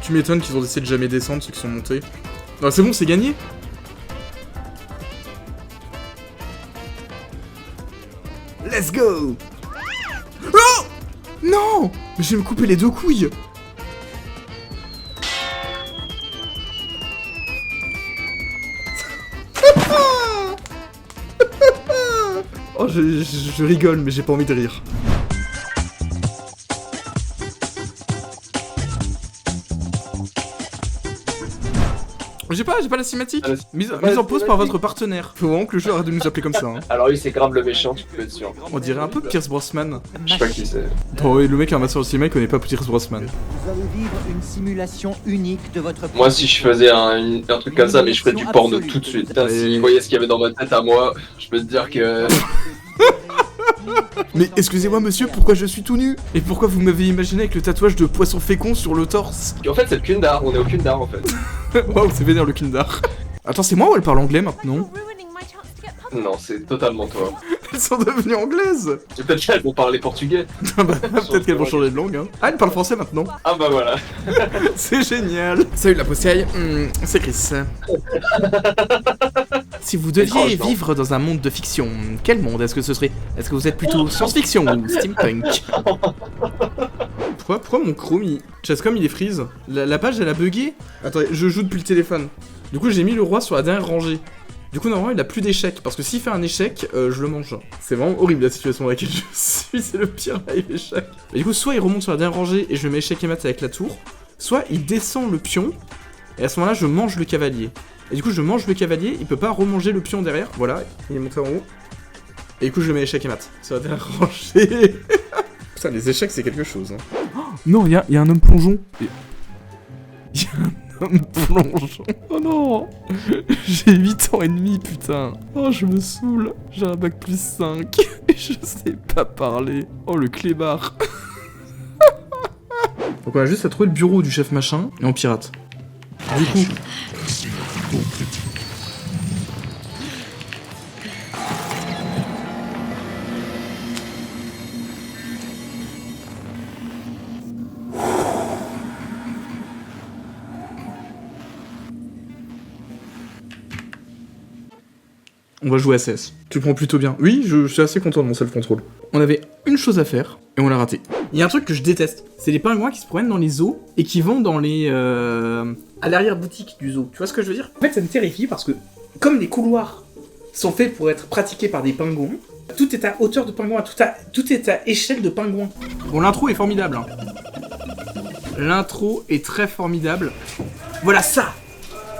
Tu m'étonnes qu'ils ont décidé de jamais descendre, ceux qui sont montés. Non, c'est bon, c'est gagné. Let's go. Oh non. Mais je vais me couper les 2 couilles. Oh, je rigole, mais j'ai pas envie de rire. J'ai pas la cinématique. Mise en pause par votre partenaire. Faut vraiment que le jeu arrête de nous appeler comme ça. Hein. Alors lui c'est grave le méchant, tu peux être sûr. On dirait un peu Pierce Brosnan. Je sais pas qui c'est. Oh, et le mec a un master au cinéma, il connaît pas Pierce Brosnan. Vous allez vivre une simulation unique de votre... Moi si je faisais un truc comme ça, mais je ferais du porno tout de suite. Putain, si vous voyez ce qu'il y avait dans ma tête à moi, je peux te dire que... Mais excusez-moi monsieur, pourquoi je suis tout nu? Et pourquoi vous m'avez imaginé avec le tatouage de poisson fécond sur le torse? En fait c'est le Kundar, on est au Kundar en fait. Waouh, c'est vénère le Kindar. Attends, c'est moi ou elle parle anglais maintenant? Non, c'est totalement toi. Elles sont devenues anglaises. Et peut-être qu'elles vont parler portugais. Bah, peut-être qu'elles vont changer de langue, hein. Ah, elle parle français maintenant. Ah bah voilà. C'est génial. Salut la poussaille, c'est Chris. Si vous deviez vivre dans un monde de fiction, quel monde est-ce que ce serait? Est-ce que vous êtes plutôt science-fiction ou steampunk? Pourquoi mon Chrome il... Chascom il est freeze? La page elle a bugué? Attendez, je joue depuis le téléphone. Du coup j'ai mis le roi sur la dernière rangée. Du coup normalement il a plus d'échecs, parce que s'il fait un échec, je le mange. C'est vraiment horrible la situation dans laquelle je suis, c'est le pire live échec. Et du coup soit il remonte sur la dernière rangée et je mets échec et mat avec la tour, soit il descend le pion, et à ce moment là je mange le cavalier. Et du coup je mange le cavalier, il peut pas remanger le pion derrière, voilà, il est monté en haut. Et du coup je mets échec et mat sur la dernière rangée. Putain les échecs c'est quelque chose hein. Oh, non y a un homme plongeon. Y a un homme plongeon. Oh non. J'ai 8 ans et demi putain. Oh je me saoule. J'ai un bac plus 5. Et je sais pas parler. Oh le clébard. Donc on a juste à trouver le bureau du chef machin et on pirate. Du coup... On va jouer à CS. Tu le prends plutôt bien. Oui, je suis assez content de mon self-control. On avait une chose à faire, et on l'a raté. Il y a un truc que je déteste, c'est les pingouins qui se promènent dans les zoos, et qui vont dans les... à l'arrière-boutique du zoo. Tu vois ce que je veux dire? En fait, ça me terrifie, parce que, comme les couloirs sont faits pour être pratiqués par des pingouins, tout est à hauteur de pingouin, tout est à échelle de pingouin. Bon, l'intro est formidable, hein. L'intro est très formidable. Voilà ça!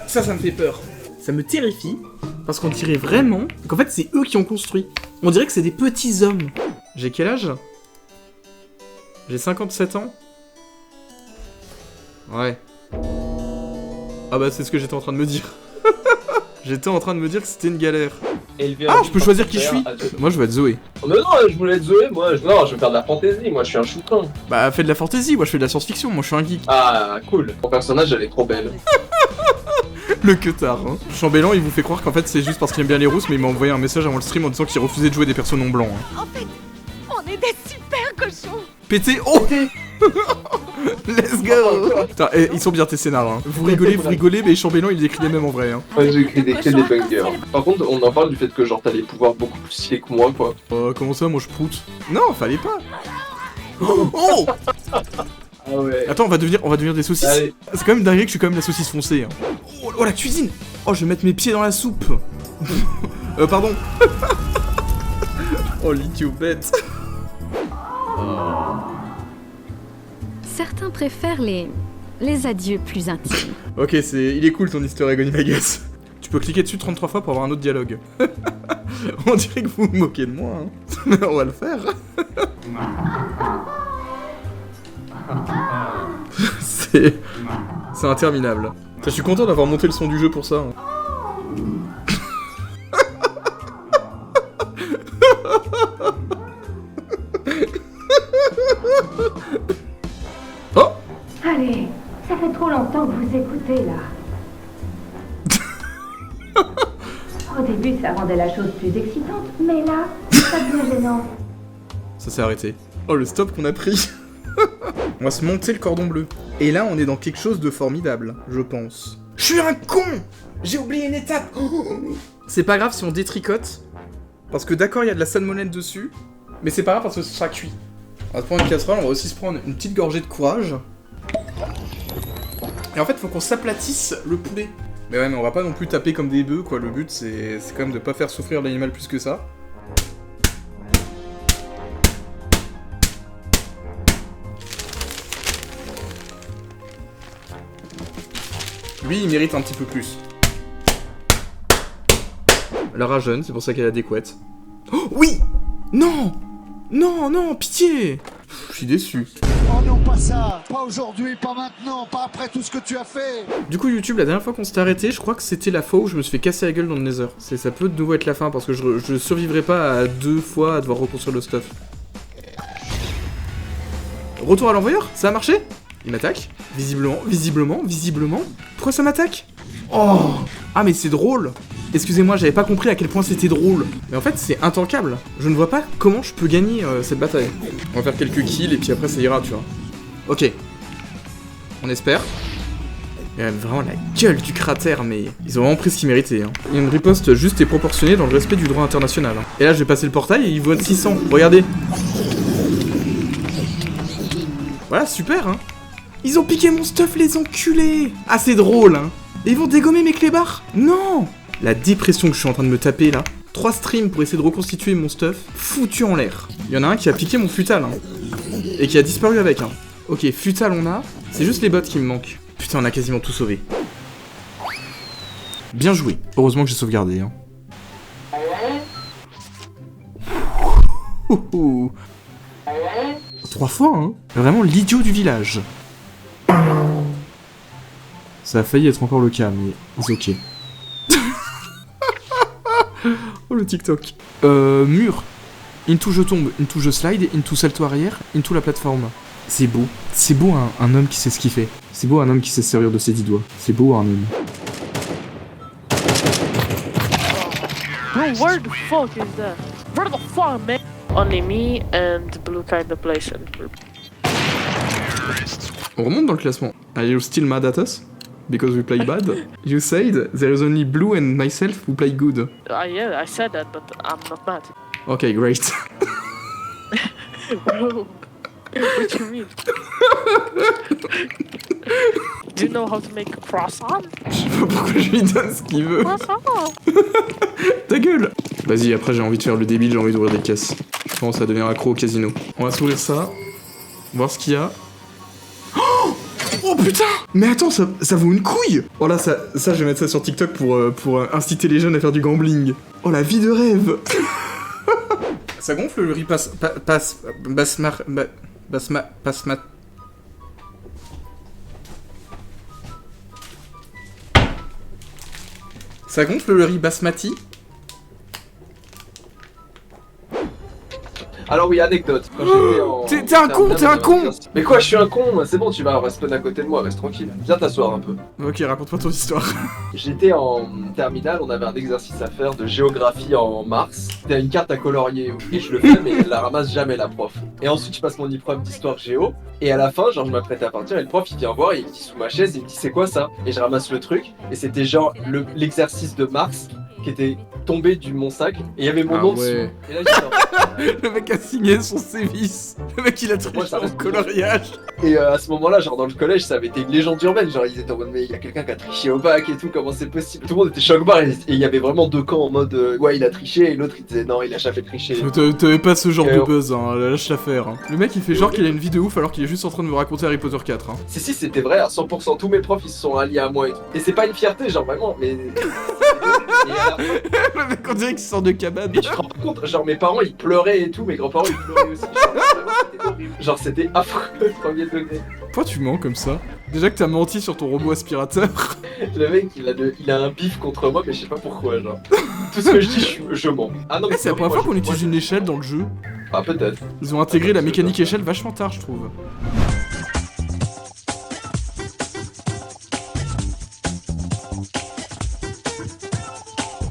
Ça me fait peur. Ça me terrifie, parce qu'on dirait vraiment qu'en fait c'est eux qui ont construit. On dirait que c'est des petits hommes. J'ai quel âge? J'ai 57 ans. Ouais. Ah bah c'est ce que j'étais en train de me dire. J'étais en train de me dire que c'était une galère. Ah, je peux choisir qui je suis. Moi je veux être Zoé. Oh, mais non, je voulais être Zoé, moi. Non, je veux faire de la fantasy, moi je suis un chouton. Bah fais de la fantasy, moi je fais de la science-fiction, moi je suis un geek. Ah, cool. Mon personnage elle est trop belle. Le queutard, hein. Chambellan, il vous fait croire qu'en fait c'est juste parce qu'il aime bien les rousses, mais il m'a envoyé un message avant le stream en disant qu'il refusait de jouer des persos non blancs. Hein. En fait, on est des super cochons. Pété, oh let's go. Putain, ils sont bien tes scénars, hein. Vous rigolez, mais Chambellan il écrit les mêmes en vrai, hein. Ouais, j'ai écrit que des bangers. Par contre, on en parle du fait que genre t'as des pouvoirs beaucoup plus stylés que moi, quoi. Comment ça, moi je proute? Non, fallait pas. Oh Ah ouais. Attends, on va devenir des saucisses. Allez. C'est quand même dingue que je suis quand même la saucisse foncée. Hein. Oh la cuisine. Oh, je vais mettre mes pieds dans la soupe. Pardon. Oh l'idiot bête. Certains préfèrent les adieux plus intimes. Ok, il est cool ton easter egg Onimagus. Tu peux cliquer dessus 33 fois pour avoir un autre dialogue. On dirait que vous vous moquez de moi, hein. Mais on va le faire. C'est interminable. Je suis content d'avoir monté le son du jeu pour ça. Hein. Oh! Allez, ça fait trop longtemps que vous écoutez là. Au début, ça rendait la chose plus excitante, mais là, ça devient gênant. Ça s'est arrêté. Oh le stop qu'on a pris. On va se monter le cordon bleu. Et là, on est dans quelque chose de formidable, je pense. Je suis un con! J'ai oublié une étape! C'est pas grave si on détricote. Parce que d'accord, il y a de la salmonelle dessus. Mais c'est pas grave parce que ce sera cuit. On va se prendre une casserole, on va aussi se prendre une petite gorgée de courage. Et en fait, faut qu'on s'aplatisse le poulet. Mais ouais, mais on va pas non plus taper comme des bœufs, quoi. Le but, c'est quand même de pas faire souffrir l'animal plus que ça. Lui, il mérite un petit peu plus. Elle rajeune, c'est pour ça qu'elle a des couettes. Oh, oui! Non! Non, non, pitié! Je suis déçu. Oh non, pas ça! Pas aujourd'hui, pas maintenant, pas après tout ce que tu as fait! Du coup, YouTube, la dernière fois qu'on s'était arrêté, je crois que c'était la fois où je me suis fait casser la gueule dans le Nether. Ça peut de nouveau être la fin, parce que je survivrai pas à 2 fois à devoir reconstruire le stuff. Retour à l'envoyeur? Ça a marché? Il m'attaque? Visiblement. Pourquoi ça m'attaque? Oh! Ah, mais c'est drôle! Excusez-moi, j'avais pas compris à quel point c'était drôle. Mais en fait, c'est intankable. Je ne vois pas comment je peux gagner cette bataille. On va faire quelques kills et puis après ça ira, tu vois. Ok. On espère. Il y a vraiment la gueule du cratère, mais ils ont vraiment pris ce qu'ils méritaient. Hein. Il y a une riposte juste et proportionnée dans le respect du droit international. Hein. Et là, je vais passer le portail et ils vont être 600. Regardez. Voilà, super, hein. Ils ont piqué mon stuff, les enculés. Ah, c'est drôle, hein. Et ils vont dégommer mes clébards? Non! La dépression que je suis en train de me taper, là. 3 streams pour essayer de reconstituer mon stuff, foutu en l'air. Il y en a un qui a piqué mon futal, hein. Et qui a disparu avec, hein. Ok, futal on a. C'est juste les bots qui me manquent. Putain, on a quasiment tout sauvé. Bien joué. Heureusement que j'ai sauvegardé, hein. 3 fois, hein. Vraiment l'idiot du village. Ça a failli être encore le cas, mais c'est ok. Oh le TikTok. Mur. Into je tombe, into je slide, into salto arrière, into la plateforme. C'est beau. C'est beau un homme qui sait ce qu'il fait. C'est beau un homme qui sait se servir de ses 10 doigts. C'est beau un homme. Bro, where the fuck is that? Where the fuck, man? Only me and Blue kinda plays in group. On remonte dans le classement. Are you still mad at us? Because we play bad? You said there is only Blue and myself who play good. Yeah, I said that, but I'm not mad. Okay, great. Bro, what you mean? Do you know how to make a croissant? Je sais pas pourquoi je lui donne ce qu'il veut. Croissant! Ta gueule! Vas-y, après j'ai envie de faire le débile, j'ai envie d'ouvrir des caisses. Je pense à devenir accro au casino. On va s'ouvrir ça. Voir ce qu'il y a. Oh putain! Mais attends, ça vaut une couille! Oh là, ça je vais mettre ça sur TikTok pour inciter les jeunes à faire du gambling. Oh la vie de rêve! Ça gonfle le riz Ça gonfle le riz basmati? Alors oui, anecdote. Quand j'étais en... T'es un con, t'es un con! Mais quoi, je suis un con? C'est bon, tu vas rester à côté de moi, reste tranquille. Viens t'asseoir un peu. Ok, raconte-moi ton histoire. J'étais en terminale, on avait un exercice à faire de géographie en Mars. C'était une carte à colorier. Et je le fais, mais elle la ramasse jamais, la prof. Et ensuite, je passe mon épreuve d'histoire géo. Et à la fin, genre, je m'apprête à partir et le prof, il vient voir et il me dit sous ma chaise, il me dit c'est quoi ça? Et je ramasse le truc. Et c'était genre l'exercice de Mars qui était tombé du mon sac. Et il y avait mon nom dessus. Et là, le mec a signé son sévice. Le mec, il a triché en coloriage. Et à ce moment-là, genre dans le collège, ça avait été une légende urbaine. Genre, ils étaient en mode, mais il y a quelqu'un qui a triché au bac et tout, comment c'est possible? Tout le monde était choc-barre et il y avait vraiment 2 camps en mode, ouais, il a triché, et l'autre il disait, non, il a jamais triché. T'avais pas ce genre de buzz, hein, lâche l'affaire. Hein. Le mec, il fait genre qu'il a une vie de ouf alors qu'il est juste en train de me raconter Harry Potter 4. Hein. Si, c'était vrai, à 100%. Tous mes profs, ils se sont alliés à moi et tout. Et c'est pas une fierté, genre vraiment, mais. Le mec, on dirait qu'il sort de cabane. Et tu te rends pas compte, genre mes parents ils pleuraient et tout, mes grands-parents ils pleuraient aussi. C'était horrible. Genre c'était affreux, premier degré. Pourquoi tu mens comme ça? Déjà que t'as menti sur ton robot aspirateur. Le mec il a un bif contre moi, mais je sais pas pourquoi, genre. Tout ce que je dis, je mens. Ah non, mais c'est la première fois qu'on utilise une échelle dans le jeu. Ah, peut-être. Ils ont intégré la mécanique échelle vachement tard, je trouve.